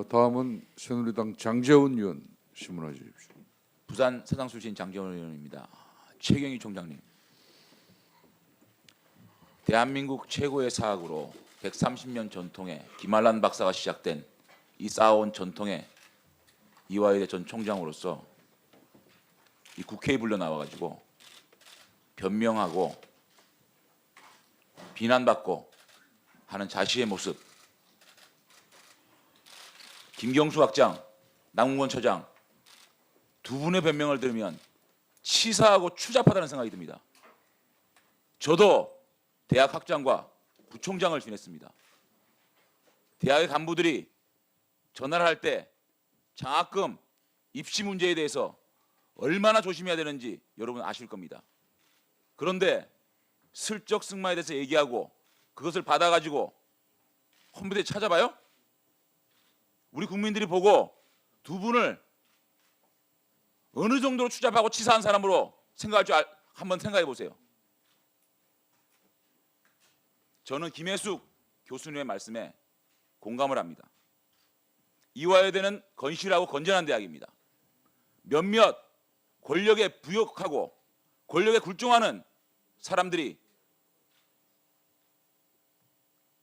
다음은 새누리당 장재원 의원 질문해 주십시오. 부산 서당 출신 장재원 의원입니다. 최경희 총장님, 대한민국 최고의 사학으로 130년 전통의 김한란 박사가 시작된 이 쌓아온 전통의 이화여대 전 총장으로서 이 국회에 불려 나와가지고 변명하고 비난받고 하는 자시의 모습, 김경수 학장, 남궁건 처장 두 분의 변명을 들으면 치사하고 추잡하다는 생각이 듭니다. 저도 대학 학장과 부총장을 지냈습니다. 대학의 간부들이 전화를 할 때 장학금, 입시 문제에 대해서 얼마나 조심해야 되는지 여러분 아실 겁니다. 그런데 슬쩍 승마에 대해서 얘기하고 그것을 받아가지고 컴퓨터에 찾아봐요? 우리 국민들이 보고 두 분을 어느 정도로 추잡하고 치사한 사람으로 생각할 줄 한번 생각해 보세요. 저는 김혜숙 교수님의 말씀에 공감을 합니다. 이화여대는 건실하고 건전한 대학입니다. 몇몇 권력에 부역하고 권력에 굴종하는 사람들이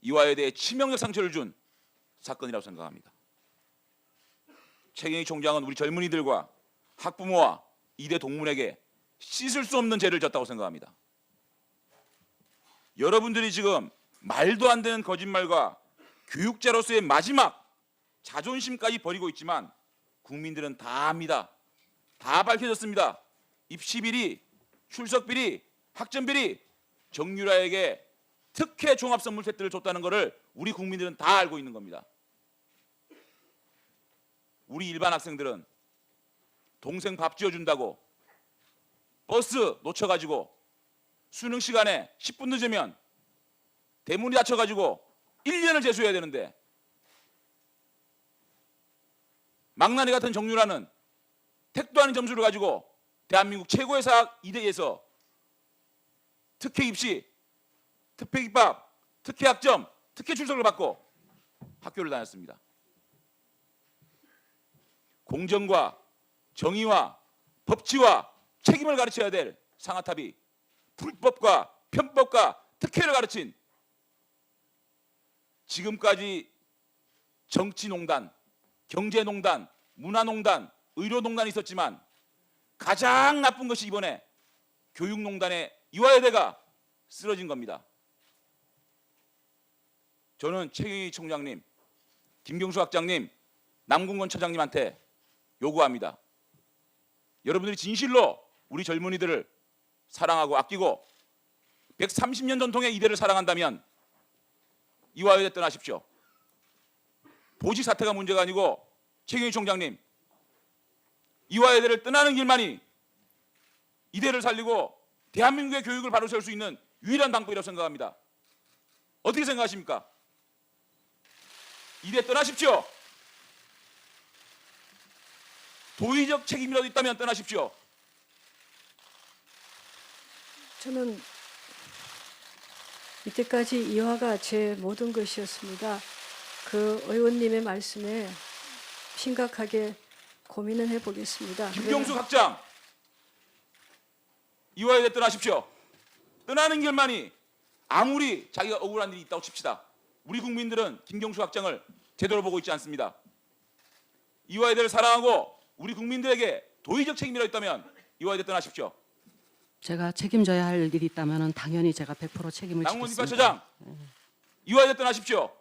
이화여대에 치명적 상처를 준 사건이라고 생각합니다. 최경희 총장은 우리 젊은이들과 학부모와 이대 동문에게 씻을 수 없는 죄를 졌다고 생각합니다. 여러분들이 지금 말도 안 되는 거짓말과 교육자로서의 마지막 자존심까지 버리고 있지만 국민들은 다 압니다. 다 밝혀졌습니다. 입시비리, 출석비리, 학점비리, 정유라에게 특혜 종합선물 세트를 줬다는 것을 우리 국민들은 다 알고 있는 겁니다. 우리 일반 학생들은 동생 밥 지어준다고 버스 놓쳐가지고 수능 시간에 10분 늦으면 대문이 닫혀가지고 1년을 재수해야 되는데 망나니 같은 정유라는 택도 아닌 점수를 가지고 대한민국 최고의 사학 이대에서 특혜 입시, 특혜 입학, 특혜 학점, 특혜 출석을 받고 학교를 다녔습니다. 공정과 정의와 법치와 책임을 가르쳐야 될 상아탑이 불법과 편법과 특혜를 가르친 지금까지 정치농단, 경제농단, 문화농단, 의료농단이 있었지만 가장 나쁜 것이 이번에 교육농단의 이화여대가 쓰러진 겁니다. 저는 최경희 총장님, 김경수 학장님, 남궁건 처장님한테 요구합니다. 여러분들이 진실로 우리 젊은이들을 사랑하고 아끼고 130년 전통의 이대를 사랑한다면 이화여대 떠나십시오. 보직 사태가 문제가 아니고 최경희 총장님, 이화여대를 떠나는 길만이 이대를 살리고 대한민국의 교육을 바로 세울 수 있는 유일한 방법이라고 생각합니다. 어떻게 생각하십니까? 이대 떠나십시오. 도의적 책임이라도 있다면 떠나십시오. 저는 이때까지 이화가 제 모든 것이었습니다. 그 의원님의 말씀에 심각하게 고민을 해보겠습니다. 김경수 학장, 이화여대 떠나십시오. 떠나는 길만이 아무리 자기가 억울한 일이 있다고 칩시다. 우리 국민들은 김경수 학장을 제대로 보고 있지 않습니다. 이화여대를 사랑하고 우리 국민들에게 도의적 책임이라도 있다면 이화여대 떠나십시오. 제가 책임져야 할 일이 있다면 당연히 제가 100% 책임을 남궁건 지겠습니다. 이과처장, 이화여대 떠나십시오.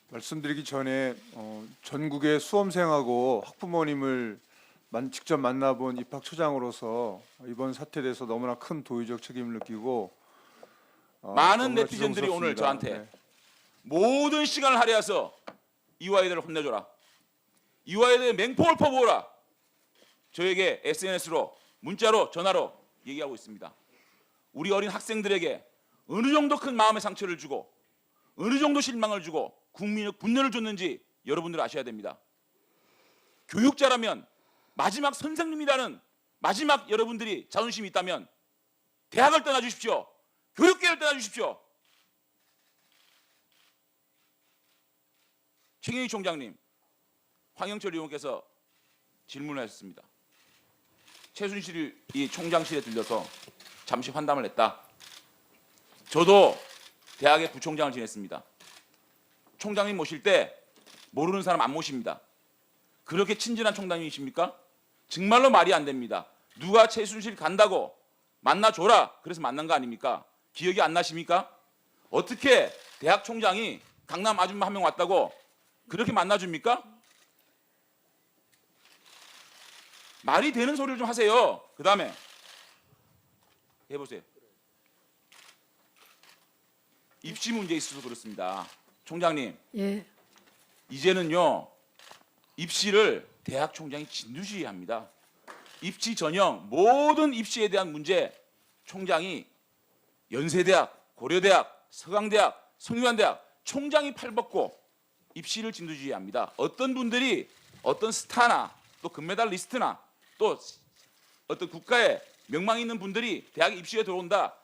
말씀드리기 전에 전국의 수험생하고 학부모님을 직접 만나본 입학처장으로서 이번 사태에 대해서 너무나 큰 도의적 책임을 느끼고 많은 너무나 네티즌들이 오늘 지성스럽습니다. 저한테 네. 모든 시간을 할애해서 이화여대를 혼내줘라, 이화여대의 맹폭을 퍼부어라, 저에게 SNS로, 문자로, 전화로 얘기하고 있습니다. 우리 어린 학생들에게 어느 정도 큰 마음의 상처를 주고 어느 정도 실망을 주고 국민의 분노를 줬는지 여러분들 아셔야 됩니다. 교육자라면 마지막 선생님이라는 마지막 여러분들이 자존심이 있다면 대학을 떠나주십시오. 교육계를 떠나주십시오. 최경희 총장님, 황영철 의원께서 질문을 하셨습니다. 최순실이 총장실에 들려서 잠시 환담을 했다. 저도 대학의 부총장을 지냈습니다. 총장님 모실 때 모르는 사람 안 모십니다. 그렇게 친절한 총장님이십니까? 정말로 말이 안 됩니다. 누가 최순실 간다고 만나줘라 그래서 만난 거 아닙니까? 기억이 안 나십니까? 어떻게 대학 총장이 강남 아줌마 한 명 왔다고 그렇게 만나줍니까? 말이 되는 소리를 좀 하세요. 그 다음에 해보세요. 입시 문제에 있어서 그렇습니다. 총장님, 예, 이제는요 입시를 대학 총장이 진두지휘합니다. 입시 전형 모든 입시에 대한 문제 총장이 연세대학, 고려대학, 서강대학, 성균관대학 총장이 팔벗고 입시를 진두지휘합니다. 어떤 분들이 어떤 스타나 또 금메달리스트나 또 어떤 국가에 명망 있는 분들이 대학 입시에 들어온다.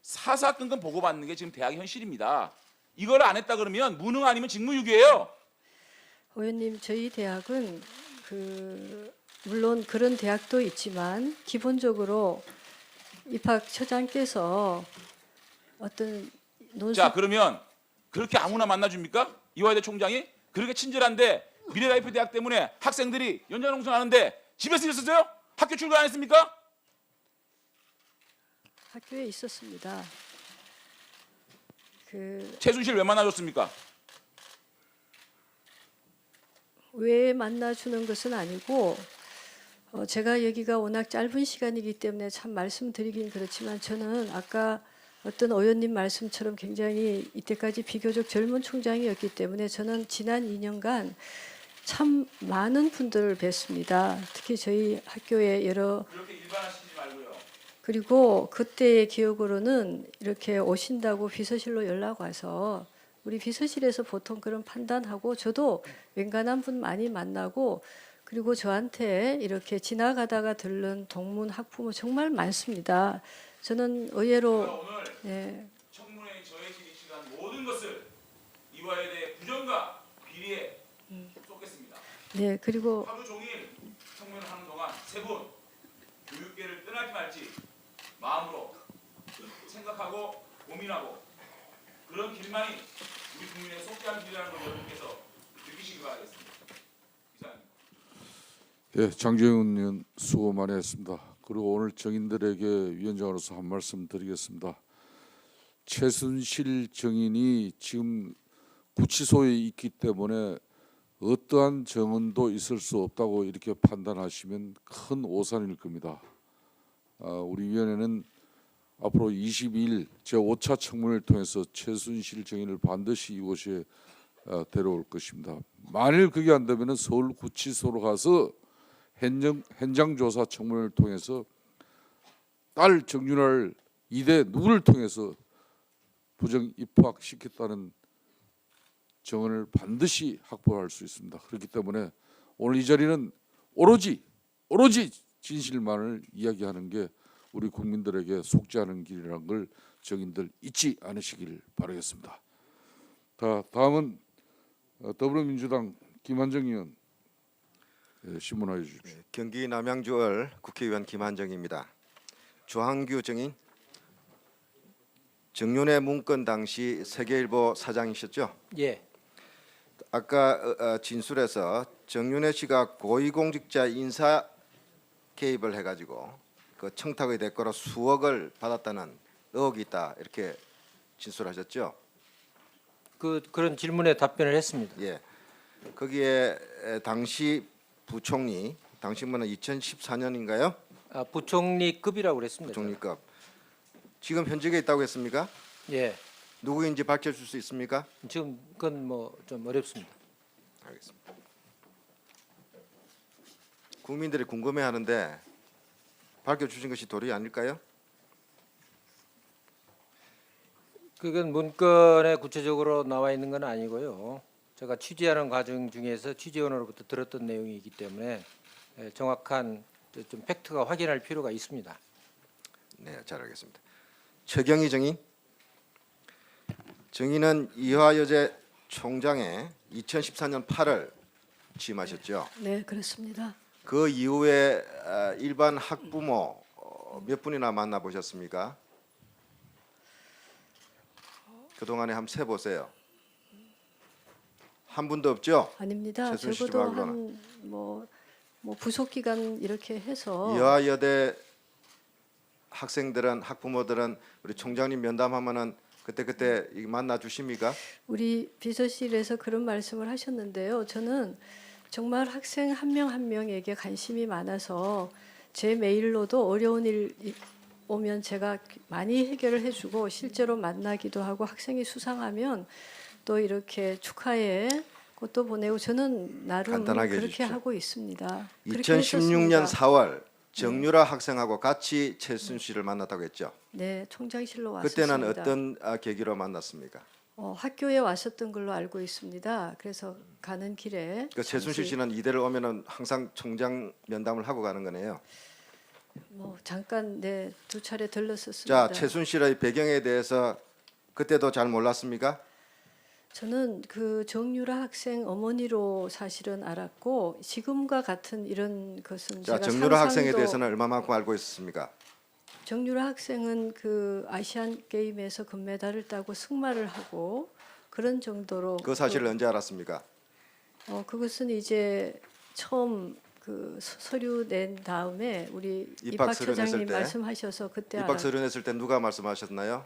사사건건 보고받는 게 지금 대학의 현실입니다. 이걸 안 했다 그러면 무능 아니면 직무유기예요. 의원님, 저희 대학은 물론 그런 대학도 있지만 기본적으로 입학처장께서 어떤 논술 자, 그러면 그렇게 아무나 만나줍니까? 이화여대 총장이 그렇게 친절한데 미래라이프 대학 때문에 학생들이 연장농성하는데 집에서 있었어요? 학교 출근 안 했습니까? 학교에 있었습니다. 최순실 왜 만나줬습니까? 왜 만나주는 것은 아니고 제가 여기가 워낙 짧은 시간이기 때문에 참 말씀드리긴 그렇지만 저는 아까 어떤 의원님 말씀처럼 굉장히 이때까지 비교적 젊은 총장이었기 때문에 저는 지난 2년간 참 많은 분들을 뵀습니다. 특히 저희 학교에 여러 그렇게 일반화시키지 말고요. 그리고 그때의 기억으로는 이렇게 오신다고 비서실로 연락 와서 우리 비서실에서 보통 그런 판단하고 저도 웬간한 분 많이 만나고 그리고 저한테 이렇게 지나가다가 들른 동문 학부모 정말 많습니다. 저는 의외로 오늘 예, 청문회에 저해진 입시한 모든 것을 이화여대 부정과 비리에 쏟겠습니다. 네 그리고 하루 종일 청문을 하는 동안 세 분 교육계를 떠날지 말지 마음으로 생각하고 고민하고 그런 길만이 우리 국민의 속죄한 길이라는 걸 여러분께서 느끼시기 바라겠습니다. 이상입니다. 예, 장재훈 의원 수고 많이 했습니다. 그리고 오늘 정인들에게 위원장으로서 한 말씀 드리겠습니다. 최순실 정인이 지금 구치소에 있기 때문에 어떠한 정언도 있을 수 없다고 이렇게 판단하시면 큰 오산일 겁니다. 우리 위원회는 앞으로 22일 제5차 청문회를 통해서 최순실 정인을 반드시 이곳에 데려올 것입니다. 만일 그게 안 되면 서울 구치소로 가서 현장 조사 청문회를 통해서 딸 정윤아를 이대 누구를 통해서 부정 입학시켰다는 정언을 반드시 확보할 수 있습니다. 그렇기 때문에 오늘 이 자리는 오로지 진실만을 이야기하는 게 우리 국민들에게 속죄하는 길이라는 걸 정인들 잊지 않으시길 바라겠습니다. 다음은 더불어민주당 김한정 의원 신문하여 주십시오. 경기 남양주을 국회의원 김한정입니다. 조항규 정인 정윤회 문건 당시 세계일보 사장이셨죠? 예. 아까 진술에서 정윤회 씨가 고위공직자 인사 개입을 해가지고 그 청탁의 대가로 수억을 받았다는 의혹이 있다 이렇게 진술하셨죠? 그런 질문에 답변을 했습니다. 예. 거기에 당시 부총리 당시면은 2014년인가요? 부총리급이라고 그랬습니다. 부총리급 지금 현직에 있다고 했습니까? 예. 누구인지 밝혀줄 수 있습니까? 지금 그건 뭐 좀 어렵습니다. 알겠습니다. 국민들이 궁금해하는데 밝혀주신 것이 도리 아닐까요? 그건 문건에 구체적으로 나와 있는 건 아니고요. 제가 취재하는 과정 중에서 취재원으로부터 들었던 내용이기 때문에 정확한 좀 팩트가 확인할 필요가 있습니다. 네, 잘 알겠습니다. 최경희 정인, 정인은 이화여대 총장에 2014년 8월 취임하셨죠. 네, 그렇습니다. 그 이후에 일반 학부모 몇 분이나 만나보셨습니까? 그동안에 한번 세보세요. 한 분도 없죠? 아닙니다. 최순실 적어도 말고는. 한뭐 부속 기간 이렇게 해서 이화여대 학생들은 학부모들은 우리 총장님 면담하면은 그때 만나 주십니까? 우리 비서실에서 그런 말씀을 하셨는데요. 저는 정말 학생 한 명 한 명에게 관심이 많아서 제 메일로도 어려운 일 오면 제가 많이 해결을 해주고 실제로 만나기도 하고 학생이 수상하면 또 이렇게 축하해 그것도 보내고 저는 나름 간단하게 그렇게 해주십시오. 하고 있습니다. 그렇게 2016년 했었습니다. 4월 정유라 학생하고 같이 최순실을 만났다고 했죠. 네, 총장실로 왔습니다. 그때는 어떤 계기로 만났습니까? 학교에 왔었던 걸로 알고 있습니다. 그래서 가는 길에 그 최순실 잠시 씨는 이대를 오면은 항상 총장 면담을 하고 가는 거네요. 잠깐 두 차례 들렀었습니다. 자, 최순실의 배경에 대해서 그때도 잘 몰랐습니까? 저는 그 정유라 학생 어머니로 사실은 알았고 지금과 같은 이런 것은 자, 제가 정유라 학생에 상상도- 대해서는 얼마만큼 알고 있었습니까? 정유라 학생은 그 아시안 게임에서 금메달을 따고 승마를 하고 그런 정도로 그 사실을 언제 알았습니까? 그것은 이제 처음 그 서류 낸 다음에 우리 입학 서류 냈을 입학처장님 때? 말씀하셔서 그때 입학 서류 냈을 때 누가 말씀하셨나요?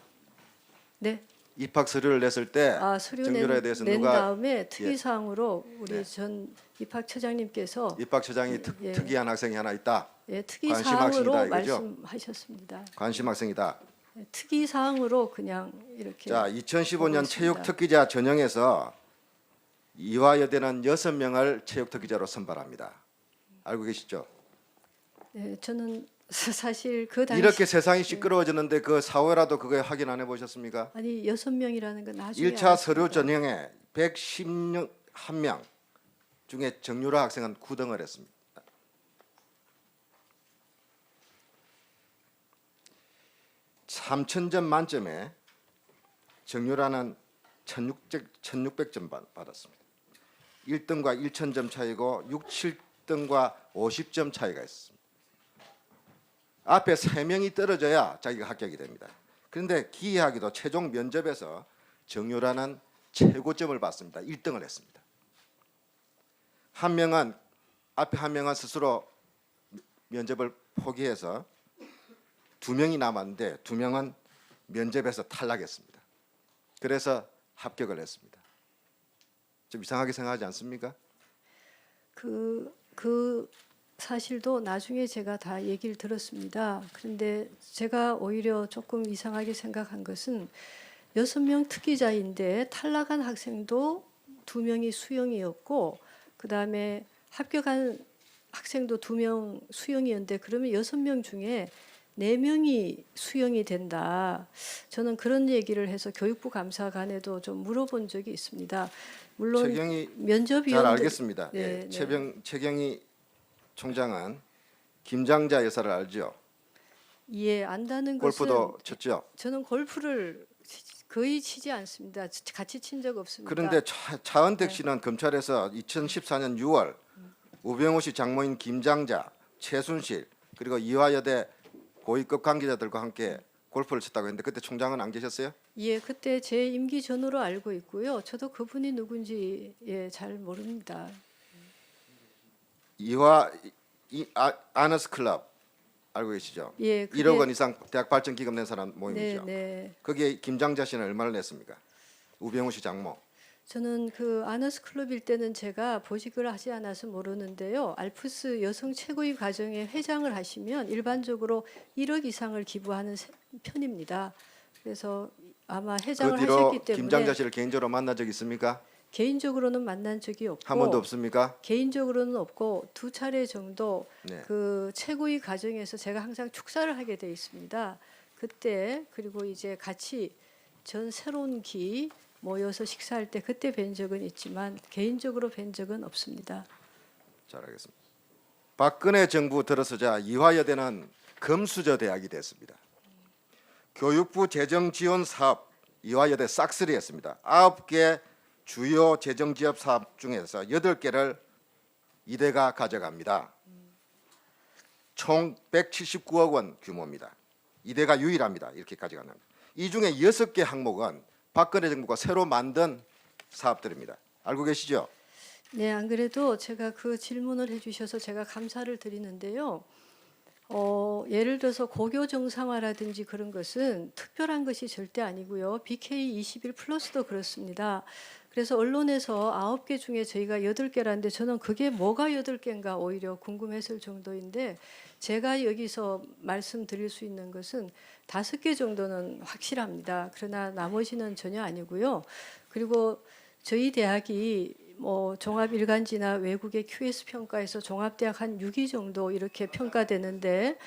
네. 입학 서류를 냈을 때 서류 정유라에 대해서 낸 누가 다음에 특이사항으로 우리 네. 전 입학처장님께서 입학처장이 예. 특이한 학생이 하나 있다. 관심 특이사항으로 학생이다, 이거죠? 말씀하셨습니다. 관심 학생이다. 특이사항으로 그냥 이렇게 자, 2015년 하고 체육 있습니다. 특기자 전형에서 이화여대는 6명을 체육 특기자로 선발합니다. 알고 계시죠? 네, 저는 사실 그 당시 이렇게 세상이 시끄러워졌는데 그 사회라도 그거 확인 안 해보셨습니까? 아니 6명이라는 건 나중에 1차 서류 알았습니다. 전형에 111명 중에 정유라 학생은 9등을 했습니다. (3000점) 만점에 정유라는 1600점 받았습니다. 1등과 1000점 차이고 6, 7등과 50점 차이가 있습니다. 앞에 3명이 떨어져야 자기가 합격이 됩니다. 그런데 기이하게도 최종 면접에서 정유라는 최고점을 받습니다. 1등을 했습니다. 앞에 한 명은 스스로 면접을 포기해서 2명이 남았는데 2명은 면접에서 탈락했습니다. 그래서 합격을 했습니다. 좀 이상하게 생각하지 않습니까? 그 사실도 나중에 제가 다 얘기를 들었습니다. 그런데 제가 오히려 조금 이상하게 생각한 것은 6명 특기자인데 탈락한 학생도 2명이 수영이었고 그다음에 합격한 학생도 2명 수영이었는데 그러면 6명 중에 4명이 수영이 된다. 저는 그런 얘기를 해서 교육부 감사관에도 좀 물어본 적이 있습니다. 물론 최경희 면접위원들 잘 알겠습니다. 네, 예, 최경희 총장은 김장자 여사를 알죠? 예, 안다는 골프도 것은 쳤죠. 저는 골프를 거의 치지 않습니다. 같이 친 적 없습니다. 그런데 차은택 씨는 검찰에서 2014년 6월 우병우 씨 장모인 김장자, 최순실 그리고 이화여대 고위급 관계자들과 함께 골프를 쳤다고 했는데 그때 총장은 안 계셨어요? 예, 그때 제 임기 전후로 알고 있고요. 저도 그분이 누군지 잘 모릅니다. 아너스 클럽 알고 계시죠? 예, 1억 원 이상 대학 발전 기금 낸 사람 모임이죠. 네. 거기에 김장자 씨는 얼마를 냈습니까? 우병우 씨 장모. 저는 그 아너스 클럽일 때는 제가 보직을 하지 않아서 모르는데요. 알프스 여성 최고위 과정의 회장을 하시면 일반적으로 1억 이상을 기부하는 편입니다. 그래서 아마 그 회장을 뒤로 하셨기 때문에 김장자 씨를 개인적으로 만난 적 있습니까? 개인적으로는 만난 적이 없고 한 번도 없습니까? 개인적으로는 없고 2차례 정도 네. 그 최고위 과정에서 제가 항상 축사를 하게 돼 있습니다. 그때 그리고 이제 같이 전 새로운 기 모여서 식사할 때 그때 뵌 적은 있지만 개인적으로 뵌 적은 없습니다. 잘 알겠습니다. 박근혜 정부 들어서자 이화여대는 금수저 대학이 됐습니다. 교육부 재정 지원 사업 이화여대 싹쓸이했습니다. 9개 주요 재정 지역 사업 중에서 8개를 이대가 가져갑니다. 총 179억 원 규모입니다. 이대가 유일합니다. 이렇게 가져가는. 이 중에 6개 항목은 박근혜 정부가 새로 만든 사업들입니다. 알고 계시죠? 네, 안 그래도 제가 그 질문을 해주셔서 제가 감사를 드리는데요. 예를 들어서 고교 정상화라든지 그런 것은 특별한 것이 절대 아니고요. BK 21 플러스도 그렇습니다. 그래서 언론에서 9개 중에 저희가 8개라는데 저는 그게 뭐가 8개인가 오히려 궁금했을 정도인데 제가 여기서 말씀드릴 수 있는 것은 5개 정도는 확실합니다. 그러나 나머지는 전혀 아니고요. 그리고 저희 대학이 종합일간지나 외국의 QS 평가에서 종합대학 한 6위 정도 이렇게 평가되는데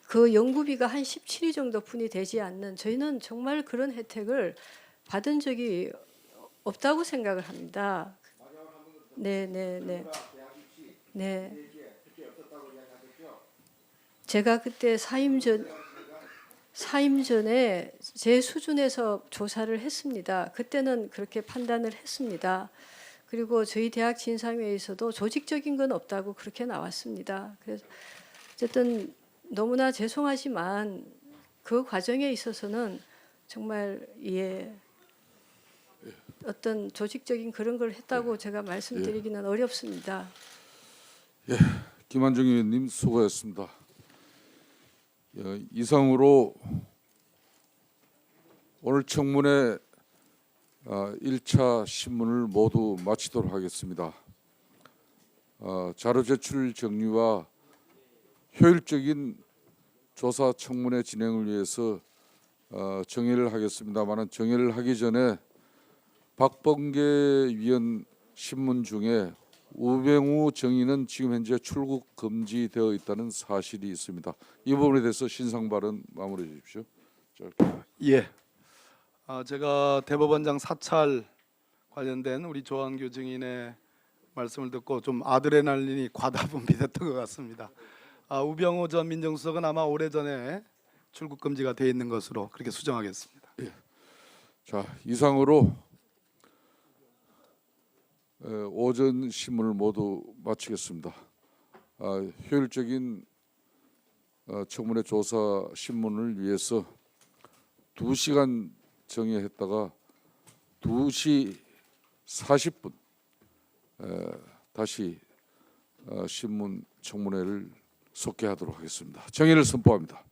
그 연구비가 한 17위 정도뿐이 되지 않는 저희는 정말 그런 혜택을 받은 적이 없다고 생각을 합니다. 네. 제가 그때 사임 전에 제 수준에서 조사를 했습니다. 그때는 그렇게 판단을 했습니다. 그리고 저희 대학 진상회의에서도 조직적인 건 없다고 그렇게 나왔습니다. 그래서 어쨌든 너무나 죄송하지만 그 과정에 있어서는 정말 어떤 조직적인 그런 걸 했다고 제가 말씀드리기는 어렵습니다. 김한정 의원님 수고하셨습니다. 이상으로 오늘 청문회 1차 신문을 모두 마치도록 하겠습니다. 자료 제출 정리와 효율적인 조사 청문회 진행을 위해서 정회를 하겠습니다만 정회를 하기 전에 박범계 위원 신문 중에 우병우 정의는 지금 현재 출국 금지되어 있다는 사실이 있습니다. 이 부분에 대해서 신상 발언 마무리해 주십시오. 예. 제가 대법원장 사찰 관련된 우리 조한규 증인의 말씀을 듣고 좀 아드레날린이 과다 분비됐던 것 같습니다. 우병우 전 민정수석은 아마 오래전에 출국 금지가 되어 있는 것으로 그렇게 수정하겠습니다. 자, 이상으로 오전 신문을 모두 마치겠습니다. 효율적인 청문회 조사 신문을 위해서 2시간 정해했다가 2시 40분 다시 신문 청문회를 속개하도록 하겠습니다. 정의를 선포합니다.